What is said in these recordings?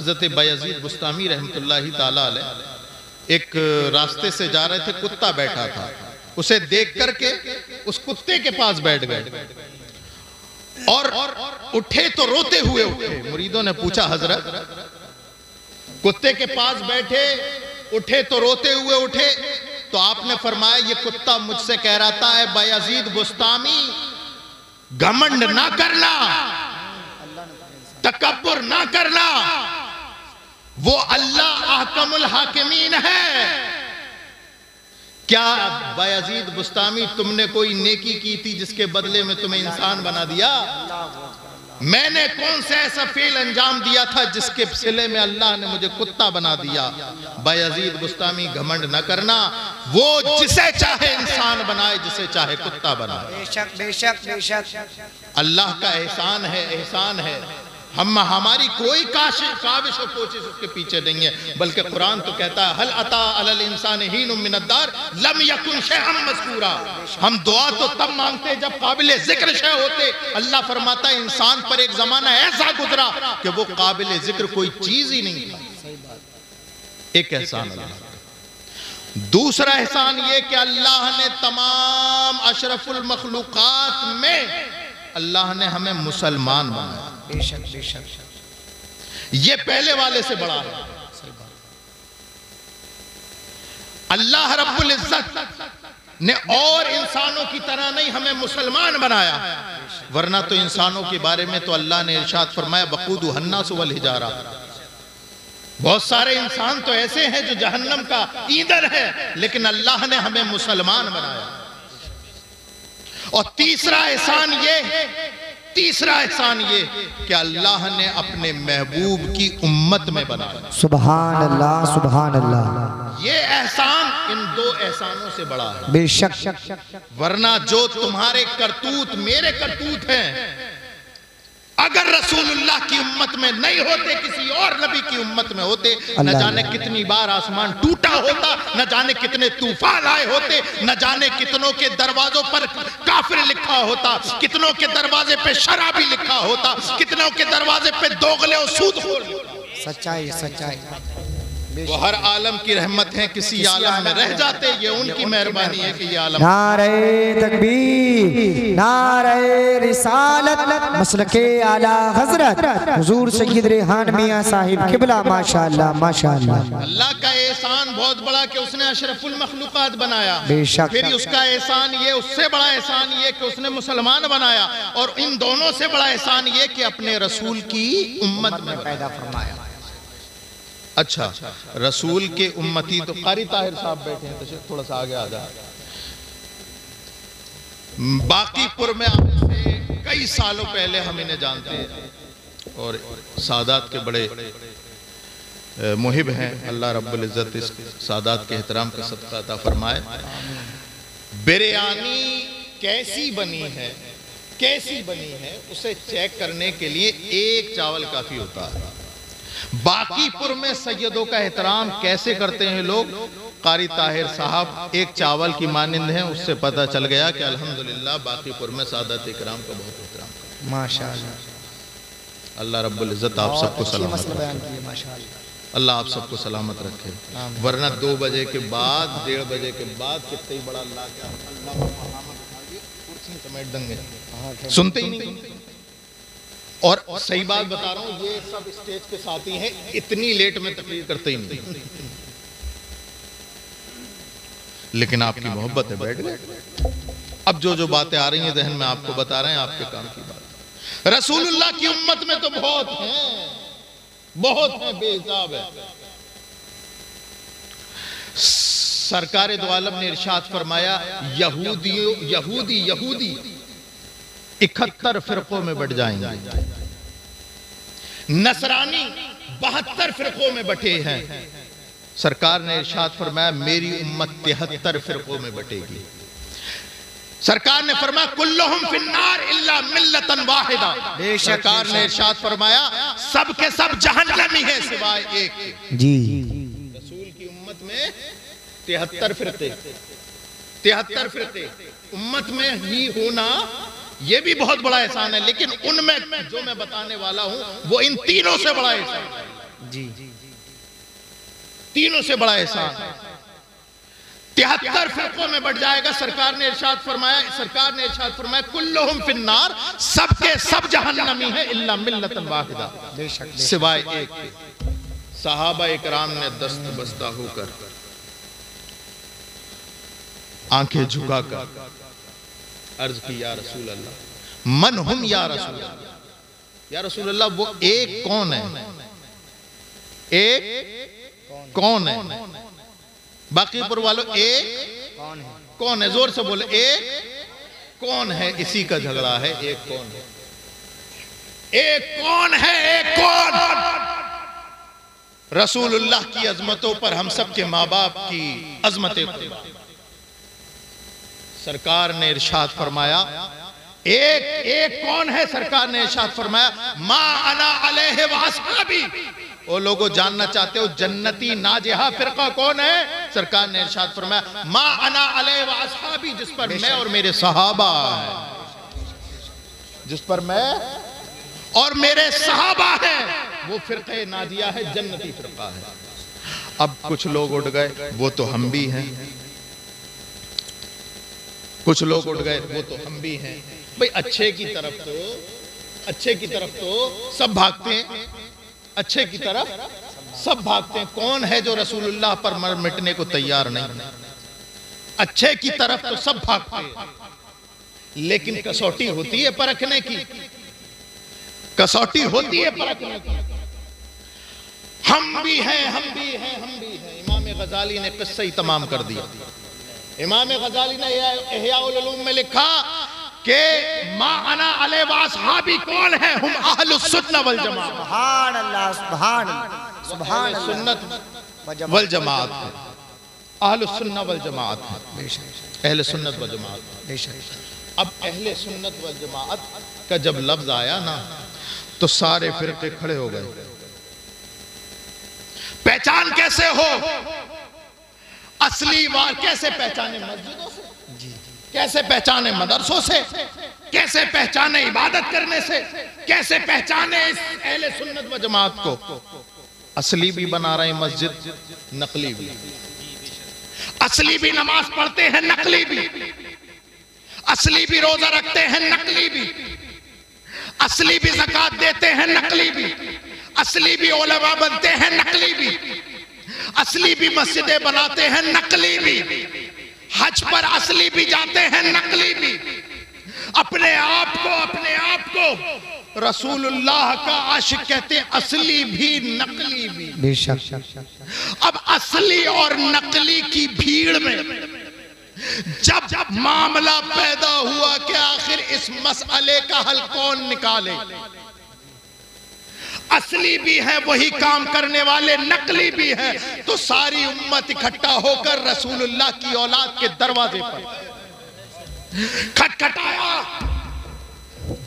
हजरत बायजीद बुस्तामी रहमतुल्लाहि ताला अलैह एक रास्ते से जा रहे थे, कुत्ता बैठा था, उसे देख करके उस कुत्ते के पास बैठ गए और उठे तो रोते हुए उठे। मुरीदों ने पूछा हजरत कुत्ते के पास बैठे, उठे तो रोते हुए उठे, तो आपने फरमाया ये कुत्ता मुझसे कह रहा था, है बायजीद बुस्तामी घमंड ना करना, तकब्बुर ना करना, वो अल्लाह अहकमुल हाकिमीन है। क्या बायजीद बुस्तामी तुमने कोई नेकी की थी जिसके बदले में तुम्हें इंसान बना दिया? मैंने कौन सा ऐसा फेल अंजाम दिया था जिसके सिले में अल्लाह ने मुझे कुत्ता बना दिया? बायजीद बुस्तामी घमंड न करना, वो जिसे चाहे इंसान बनाए, जिसे चाहे कुत्ता बनाए। बेशक बेशक बेशक अल्लाह का एहसान है, एहसान है। हमारी कोई काविश और कोशिश उसके पीछे नहीं है, बल्कि कुरान तो कहता है हल अता अलल इंसान हीनुम मिनद्दार लम यकुन शैअन मज़कूरा। हम दुआ तो तब मांगते हैं जब काबिल जिक्र शै होते। अल्लाह फरमाता है इंसान पर एक जमाना ऐसा गुजरा कि वो काबिल जिक्र कोई चीज ही नहीं था। एक एहसान अल्लाह। दूसरा एहसान ये कि अल्लाह ने तमाम अशरफुल मखलूकात में अल्लाह ने हमें मुसलमान बनाया। बेशक बेशक ये पहले वाले से बड़ा है। अल्लाह रब्बुल इज्जत ने और इंसानों की तरह नहीं हमें मुसलमान बनाया, वरना तो इंसानों के बारे में तो अल्लाह ने इरशाद फरमाया वक़ूदु हन्नासु वल हिजारा। बहुत सारे इंसान तो ऐसे हैं जो जहन्नम का ईंधन है, लेकिन अल्लाह ने हमें मुसलमान बनाया। और तीसरा एहसान ये कि अल्लाह ने अपने महबूब की उम्मत में बनाया। सुभान अल्लाह सुभान अल्लाह। ये एहसान इन दो एहसानों से बड़ा है। बेशक। वरना जो तुम्हारे करतूत मेरे करतूत हैं, अगर रसूलुल्लाह की उम्मत में नहीं होते, किसी और नबी की उम्मत में होते, न जाने कितनी बार आसमान टूटा होता, न जाने कितने तूफान आए होते, न जाने कितनों के दरवाजों पर काफिर लिखा होता, कितनों के दरवाजे पे शराबी लिखा होता, कितनों के दरवाजे पे दोगले और सूदखोर। सच्चाई सच्चाई। वो हर आलम की रहमत है, किसी आलम में रह जाते, ये उनकी मेहरबानी है कि ये आलम। नारे तकबीर, नारे रिसालत, मसलके आला हजरत हुजूर सैयद रेहान मियां साहिब किबला। माशाअल्लाह माशाअल्लाह। अल्लाह का एहसान बहुत बड़ा कि उसने अशरफुल मखलूकात बनाया। बेशक। फिर उसका एहसान ये, उससे बड़ा एहसान ये कि उसने मुसलमान बनाया, और इन दोनों से बड़ा एहसान ये कि अपने रसूल की उम्मत में पैदा फरमाया। अच्छा, रसूल के उम्मती तो कारी ताहिर साहब बैठे हैं, तो थोड़ा सा आगे आ जाए। बाकीपुर में आने से कई सालों पहले हम इन्हें जानते हैं और सादात के बड़े मुहिब हैं। अल्लाह रब्बुल इज्जत इस सादात के एहतराम का सदका अता फरमाए। बिरयानी कैसी बनी है उसे चेक करने के लिए एक चावल काफी होता है। बाकीपुर में सैयदों का एहतराम कैसे करते हैं लोग, कारी ताहिर साहब एक चावल की मानिंद हैं, उससे पता चल गया कि अल्हम्दुलिल्लाह बाकीपुर में सादात इकराम का बहुत एहतराम। माशाअल्लाह। अल्लाह रब्बुल इज्जत आप सबको सलामत रखे, अल्लाह आप सबको सलामत रखे। वरना 2 बजे के बाद 1:30 बजे के बाद कितने बड़ा अल्लाह का कुर्सी समेट देंगे, सुनते ही नहीं। और सही बात बता रहा हूं, ये सब स्टेज के साथी हैं, इतनी लेट में तकरीर करते ही नहीं, लेकिन आपकी मोहब्बत है, बैठ गए। अब जो बातें आ रही हैं जहन में आपको बता रहे हैं, आपके काम की बात। रसूलुल्लाह की उम्मत में तो बहुत हैं, बेहिसाब है। सरकार दो आलम ने इरशाद फरमाया यहूदी 71 फिरकों में बढ़ जाएंगे, नसरानी 72 फिरकों में बटे हैं। सरकार ने इरशाद फरमाया मेरी उम्मत 73 फिरकों में बटेगी। सरकार ने फरमाया कुल्लुहुम फिन्नार इल्ला मिल्लतन वाहिदा। सरकार ने इरशाद फरमाया सब के सब जहन्नमी है सिवाय एक जी। रसूल की उम्मत में 73 फिरते उम्मत में ही होना ये भी बहुत बड़ा एहसान है, लेकिन उनमें जो मैं बताने वाला हूं वो इन तीनों से बड़ा एहसान है। जी, तीनों से बड़ा एहसान 73 फिरकों में बढ़ जाएगा। सरकार ने इरशाद फरमाया कुल्लुहुम फिन्नार, सबके सब जहन्नमी है इल्ला मिल्लतन वाहिदा, सिवाय एक के। सहाबा इकराम ने दस्त बस्ता होकर आंखें झुकाकर अर्ज की, या रसूल अल्लाह मन हुम या रसूल अल्लाह, या रसूल अल्लाह वो एक कौन है, एक कौन है? बाकीपुर वालों एक कौन है? जोर से बोले, एक कौन है? इसी का झगड़ा है, एक कौन है, एक कौन है, एक कौन? रसूलुल्लाह की अजमतों पर हम सब के माँ बाप की अजमतें कुर्बान। सरकार ने इरशाद फरमाया एक कौन है? सरकार ने इरशाद फरमाया मा अना अलैहि व अस्हाबी। वो लोगों जानना चाहते हो जन्नती नाजिहा फिरका कौन है? सरकार ने इरशाद फरमाया मा अना अलैहि व अस्हाबी, जिस पर मैं और मेरे सहाबा है, जिस पर मैं और मेरे सहाबा है, वो फिरके नाजिया है, जन्नती फिरका है। अब कुछ लोग उठ गए, वो तो हम भी हैं। कुछ लोग उठ गए, वो तो हम भी हैं। भाई अच्छे की तरफ तो सब भागते हैं, अच्छे की तरफ सब भागते हैं। कौन है जो रसूलुल्लाह पर मर मिटने को तैयार नहीं? अच्छे की तरफ तो सब भागते हैं, लेकिन कसौटी होती है परखने की, कसौटी होती है परखने की। हम भी हैं, हम भी हैं, हम भी हैं। इमाम गजाली ने किस्सा ही तमाम कर दिया। इमाम गजाली ने इह्या उल उलूम में लिखा कि मा अना अलैहि व अस्हाबी कौन है? हम अहलुस सुन्नह वल जमात। सुभान अल्लाह, सुभान अल्लाह, सुभान सुन्नत वल जमात है, अहलुस सुन्नह वल जमात है, अहले सुन्नत वल जमात। अब अहले सुन्नत वल जमात का जब लफ्ज आया ना, तो सारे फिरके खड़े हो गए। पहचान कैसे हो? असली वार कैसे पहचाने? मस्जिदों से, कैसे पहचाने? मदरसों से, कैसे पहचाने? इबादत करने से, कैसे पहचाने इस अहले सुन्नत व जमात को? असली भी बना रहे हैं मस्जिद, नकली भी। असली भी नमाज पढ़ते हैं, नकली भी। असली भी रोजा रखते हैं, नकली भी। असली भी ज़कात देते हैं, नकली भी। असली भी उलमा बनते हैं, नकली भी। असली भी मस्जिदें बनाते हैं, नकली भी। हज पर असली भी जाते हैं, नकली भी। अपने आप को रसूलुल्लाह का आशिक कहते हैं, असली भी नकली भी। बेशक। अब असली और नकली की भीड़ में जब मामला पैदा हुआ कि आखिर इस मसले का हल कौन निकाले, असली भी है वही काम करने वाले, नकली भी है, तो सारी उम्मत इकट्ठा होकर रसूलुल्लाह की औलाद के दरवाजे पर खटखटाया।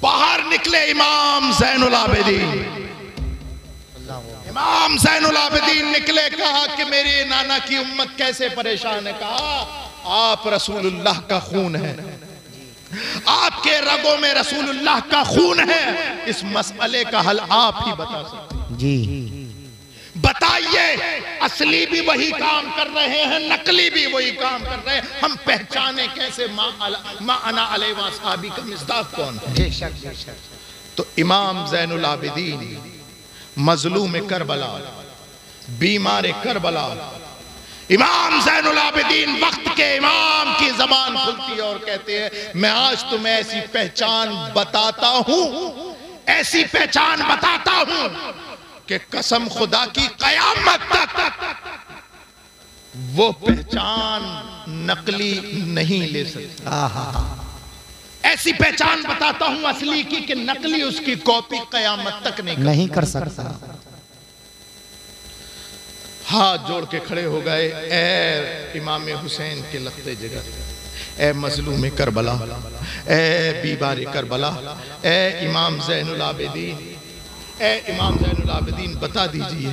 बाहर निकले इमाम ज़ैनुल आबिदीन। इमाम ज़ैनुल आबिदीन निकले, कहा कि मेरे नाना की उम्मत कैसे परेशान है। कहा आप रसूलुल्लाह का खून है, आपके रगों में रसूलुल्लाह का खून है, इस मसले का हल आप ही बता सकते हैं। जी बताइए। असली भी वही काम कर रहे हैं, नकली भी वही काम कर रहे हैं, हम पहचाने कैसे? मा अना अलैहि व अस्हाबी का मिस्दाक कौन है? तो इमाम ज़ैनुल आबिदीन मजलूम करबला, बीमार करबला, इमाम ज़ैनुल आबिदीन वक्त के इमाम की जबान खुलती है और कहते हैं मैं आज तुम्हें ऐसी पहचान बताता हूं, ऐसी पहचान बताता हूं कि कसम खुदा की कयामत तक वो पहचान नकली नहीं ले सकती। ऐसी पहचान बताता हूं असली की कि नकली उसकी कॉपी कयामत तक नहीं कर सकता। हाथ जोड़ के खड़े हो गए, ए इमाम हुसैन के लगते जिगर, ए मजलूम करबला, ए बीमार करबला, ए इमाम ज़ैनुल आबिदीन, ए इमाम ज़ैनुल आबिदीन बता दीजिए।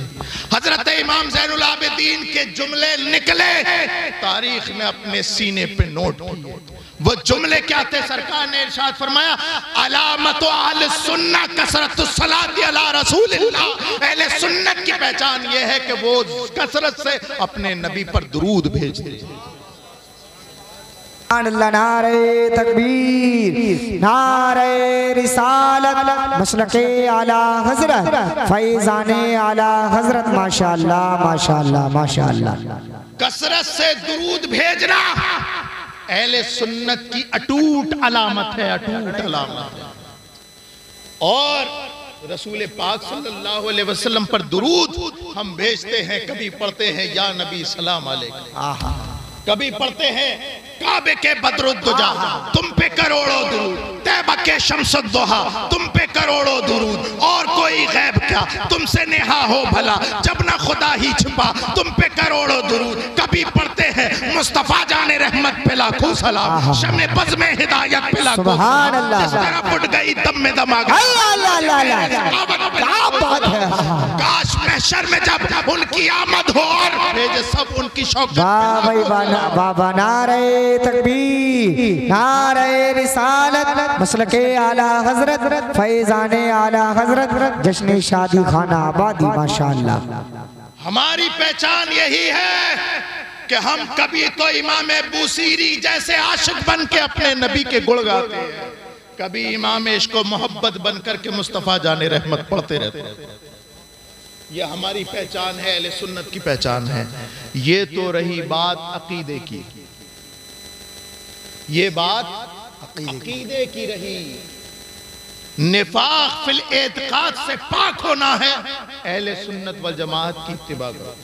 हजरत इमाम ज़ैनुल आबिदीन के जुमले निकले, तारीख ने अपने सीने पे नोट किए। वो जुमले क्या थे? सरकार ने इरशाद फरमाया अलामत अहले सुन्नह कसरतुस सलाति अला रसूलिल्लाह। अहले सुन्नत की पहचान ये है कि वो कसरत से अपने नबी पर दुरूद भेजते हैं। नारे तकबीर, नारे रिसालत, मसलके आला हजरत, फैजाने आला हजरत। माशाअल्लाह माशाअल्लाह माशाअल्लाह। कसरत से दुरूद भेजना अहले सुन्नत की अटूट अलामत है, अटूट अलामत है। और रसूल पाक सल्लल्लाहु अलैहि वसल्लम पर दुरूद हम भेजते हैं। कभी पढ़ते हैं या नबी सलाम अलैकुम, कभी पढ़ते हैं काबे के बदरुद्दुजा तुम पे करोड़ों दुरूद, तैबा के शम्सुद्दुहा तुम पे करोड़ों दुरूद, और कोई गैब क्या तुमसे नेहा हो भला, जब ना खुदा ही छिपा तुम पे करोड़ों दुरूद। कभी पढ़ते हैं मुस्तफा जाने रहमत पे लाखों सलाम, शमे बज़ में हिदायत पे लाखों सलाम, जिस तरह उठ गई दम में दम आ गया। काश महशर में जब उनकी आमद हो और भेजे सब उनकी शौकत। बाबा नारे तकबीर, नारे रिसालत, मसलके आला हजरत, फैजाने आला हजरत, जश्न शादी खाना आबादी। माशाअल्लाह। हमारी पहचान यही है कि हम कभी तो इमाम बूसीरी जैसे आशिक बन के अपने नबी के गुण गाते हैं, कभी इमाम इश्क व मोहब्बत बन करके मुस्तफा जाने रहमत पढ़ते रहते हैं। यह हमारी पहचान है, अहले सुन्नत की पहचान है। ये तो रही बात अकीदे की, ये बात अकीदे की रही। निफाक फिल एतकाद से पाक होना है, अहले सुन्नत वल जमात की इत्तिबा करो।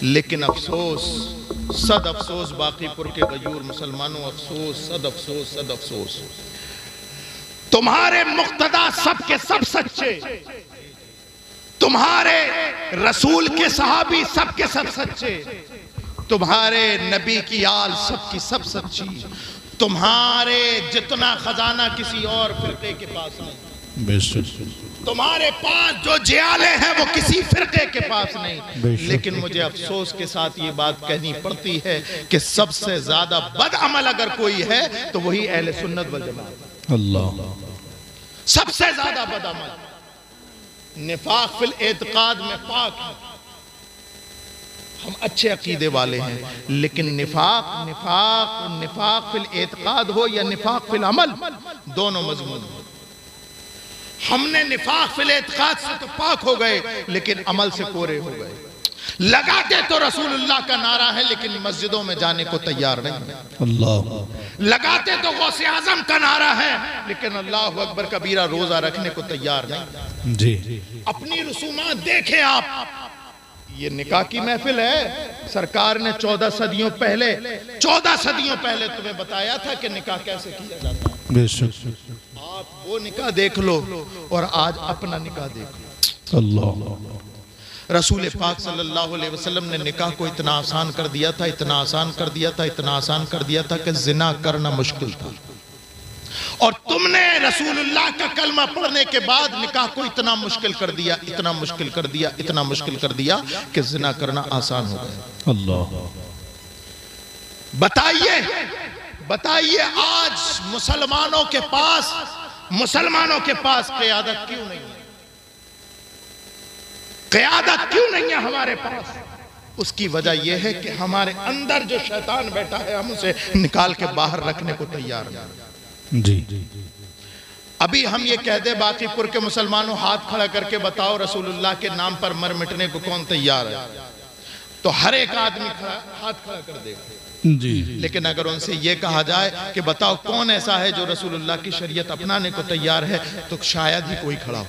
लेकिन अफसोस, सद अफसोस बाकीपुर के गयूर मुसलमानों, अफसोस, सद अफसोस, सद अफसोस। तुम्हारे मुक्तदा सब के सब सच्चे, तुम्हारे रसूल के सहाबी सब के सब सच्चे, तुम्हारे नबी की आल सब की सब सच्ची, तुम्हारे जितना खजाना किसी और फिरके के पास नहीं, तुम्हारे पास जो जियाले हैं वो किसी फिरके के पास नहीं। लेकिन मुझे अफसोस के साथ ये बात कहनी पड़ती है कि सबसे ज्यादा बदअमल अगर कोई है तो वही अहले सुन्नत वल जमात। अल्लाह, सबसे ज्यादा बदअमल। निफाक फिल एतकाद में पाक है, हम अच्छे अकीदे वाले हैं, लेकिन निफाक फिल एतकाद हो या निफाक फिल अमल, दोनों मजमून हो। हमने निफाक फिल एतकाद से तो पाक हो गए, लेकिन अमल से कोरे हो गए। लगाते तो रसूलुल्लाह का नारा है, लेकिन मस्जिदों में जाने को तैयार नहीं है। अल्लाह। लगाते तो गौसे आजम का नारा है, लेकिन अल्लाह अकबर कबीरा रोजा रखने को तैयार नहीं जी। अपनी रसूमात देखें आप। ये निकाह की महफिल है, सरकार ने 14 सदियों पहले तुम्हें बताया था कि निकाह कैसे किया जाता है। आप वो निकाह देख लो और आज अपना निकाह देख लो। अल्लाह। रसूल पाक सल्लल्लाहु अलैहि वसल्लम ने निकाह को इतना आसान कर दिया था, इतना आसान कर दिया था, इतना आसान कर दिया था कि जिना करना मुश्किल था। और तुमने रसूलुल्लाह का कलमा पढ़ने के बाद निकाह को इतना मुश्किल कर दिया, इतना मुश्किल कर दिया, इतना मुश्किल कर दिया कि जिना करना आसान हो गया। अल्लाह। बताइए आज मुसलमानों के पास क़यादत क्यों नहीं है? क़यादत क्यों नहीं है हमारे पास? उसकी वजह यह है कि हमारे अंदर जो शैतान बैठा है, हम उसे निकाल के बाहर रखने को तैयार नहीं जी। अभी हम ये कह दे बाकीपुर के मुसलमानों, हाथ खड़ा करके बताओ रसूलुल्लाह के नाम पर मर मिटने को कौन तैयार है? तो हर एक आदमी हाथ खड़ा कर देगा जी। लेकिन अगर उनसे ये कहा जाए कि बताओ कौन ऐसा है जो रसूलुल्लाह की शरीयत अपनाने को तैयार है, तो शायद ही कोई खड़ा हो।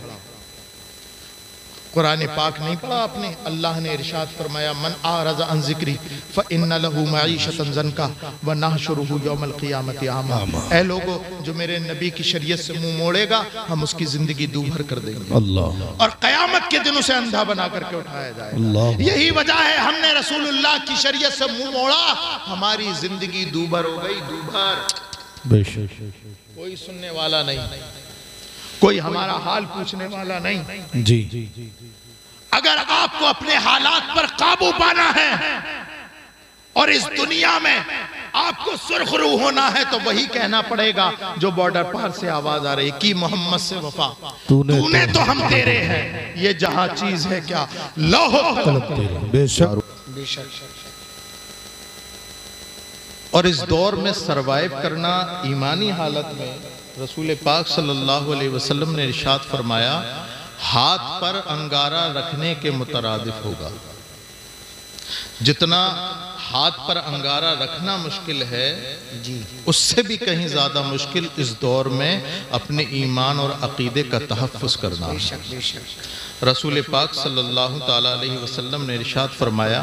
कुरान पाक नहीं पढ़ा आपने? अल्लाह ने इरशाद फरमाया, मन आरज़ अन ज़िक्री फ़इन्न लहू मईशतन ज़नका व नहशुरुहु यौमल क़ियामति आमा। ऐ लोगो, जो मेरे नबी की शरीयत से मुंह मोड़ेगा हम उसकी जिंदगी दूभर कर देंगे। अल्लाह। और क़यामत के दिन उसे अंधा बना करके उठाया जाएगा। यही वजह है हमने रसूलुल्लाह की शरीयत से मुंह मोड़ा, हमारी जिंदगी दूभर हो गई, दूभर। कोई सुनने वाला नहीं, कोई हमारा हाल पूछने वाला नहीं जी। अगर आपको अपने हालात पर काबू पाना है और इस दुनिया में आपको सुरखरू होना है तो वही कहना पड़ेगा जो बॉर्डर पार से आवाज आ रही कि मोहम्मद से वफा तूने तो हम तेरे हैं, ये जहां चीज है क्या लोहो तलब तेरे। बेशक और इस दौर में सरवाइव करना ईमानी हालत में रसूल पाक सल्लल्लाहु अलैहि वसल्लम ने इरशाद फरमाया, हाथ पर अंगारा रखने के मुतरादिफ होगा। जितना हाथ पर अंगारा रखना मुश्किल है जी, उससे भी कहीं ज्यादा मुश्किल इस दौर में अपने ईमान और अकीदे का तहफ़्फ़ुज़ करना है। रसूल पाक सल्लल्लाहु ताला अलैहि वसल्लम ने इरशाद फरमाया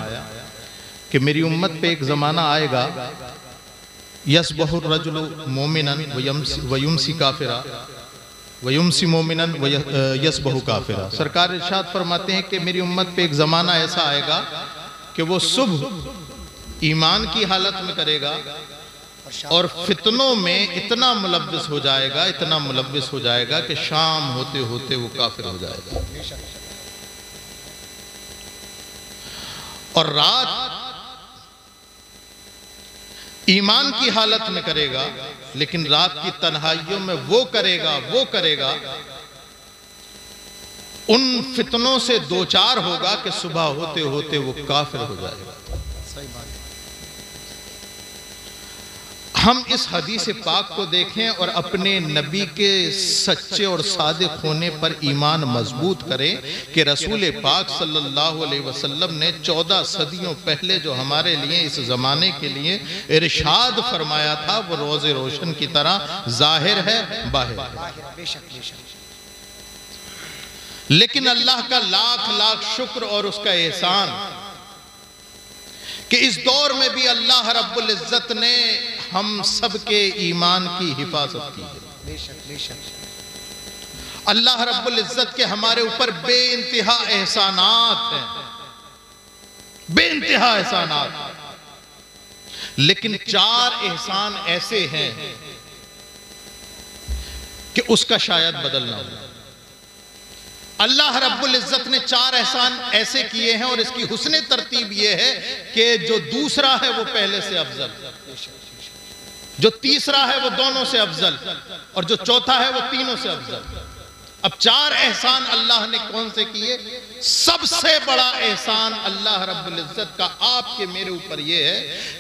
कि मेरी उम्मत पे एक ज़माना आएगा, यसबहुर रजुलु मोमिनन वयुमसी काफिरा वयुमसी मोमिनन यसबहु काफिरा। सरकार इरशाद फरमाते हैं कि मेरी उम्मत पे एक ज़माना ऐसा आएगा कि वो सुबह ईमान की हालत में करेगा और फितनों में इतना मुलव्विस हो जाएगा, इतना मुलव्विस हो जाएगा कि शाम होते होते वो काफिर हो जाएगा। और रात ईमान की हालत में करेगा, लेकिन रात की तन्हाइयों में वो करेगा उन फितनों से दो चार होगा कि सुबह होते होते वो काफिर हो जाएगा। सही बात। हम इस हदीस पाक को देखें और अपने नबी के सच्चे और सादिक होने पर ईमान मजबूत करें कि रसूल पाक सल्लल्लाहु अलैहि वसल्लम ने 14 सदियों पहले जो हमारे लिए इस ज़माने के लिए इरशाद फरमाया था वो रोज़े रोशन की तरह जाहिर है, बाहिर है। लेकिन अल्लाह का लाख लाख शुक्र और उसका एहसान कि इस दौर में भी अल्लाह रब्बुल इज्जत ने हम सब के ईमान की हिफाजत की है। अल्लाह रब्बुल इज्जत के हमारे ऊपर बेइंतहा एहसानात हैं, बेइंतहा एहसानात। लेकिन 4 एहसान ऐसे हैं कि उसका शायद बदलना हो। अल्लाह रब्बुल इज्जत ने 4 एहसान ऐसे किए हैं और इसकी हुस्ने तरतीब यह है कि जो दूसरा है वो पहले से अफजल, जो तीसरा है वो दोनों से अफजल और जो चौथा है वो तीनों से अफजल। अब 4 एहसान अल्लाह ने कौन से किए? सबसे बड़ा एहसान अल्लाह रब्बुल इज्जत का आपके मेरे ऊपर यह है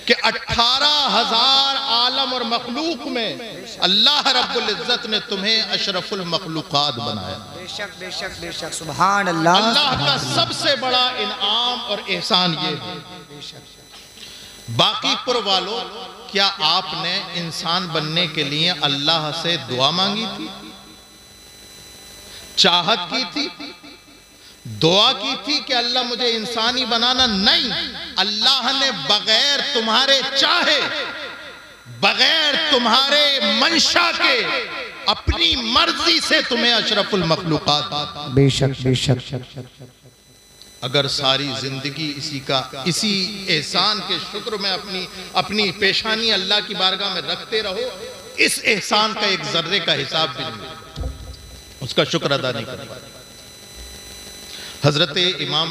कि 18,000 आलम और मखलूक में अल्लाह रब्बुल इज्जत ने तुम्हें अशरफुल मखलूकात बनाया। बेशक बेशक बेशक, सुभान अल्लाह। अल्लाह का सबसे बड़ा इनाम और एहसान ये है। बाकीपुर वालों, क्या आपने इंसान बनने के लिए अल्लाह से दुआ मांगी थी, चाहत की थी, दुआ की थी कि अल्लाह मुझे इंसानी बनाना? नहीं, अल्लाह ने बगैर तुम्हारे चाहे, बगैर तुम्हारे मंशा के अपनी मर्जी से तुम्हें अशरफुल मखलूकात। बेशक बेशक। अगर सारी जिंदगी इसी एहसान के शुक्र में अपनी पेशानी अल्लाह की बारगाह में रखते रहो, इस एहसान का एक जर्रे का हिसाब भी नहीं, उसका शुक्र अदा नहीं कर पाए। हजरत इमाम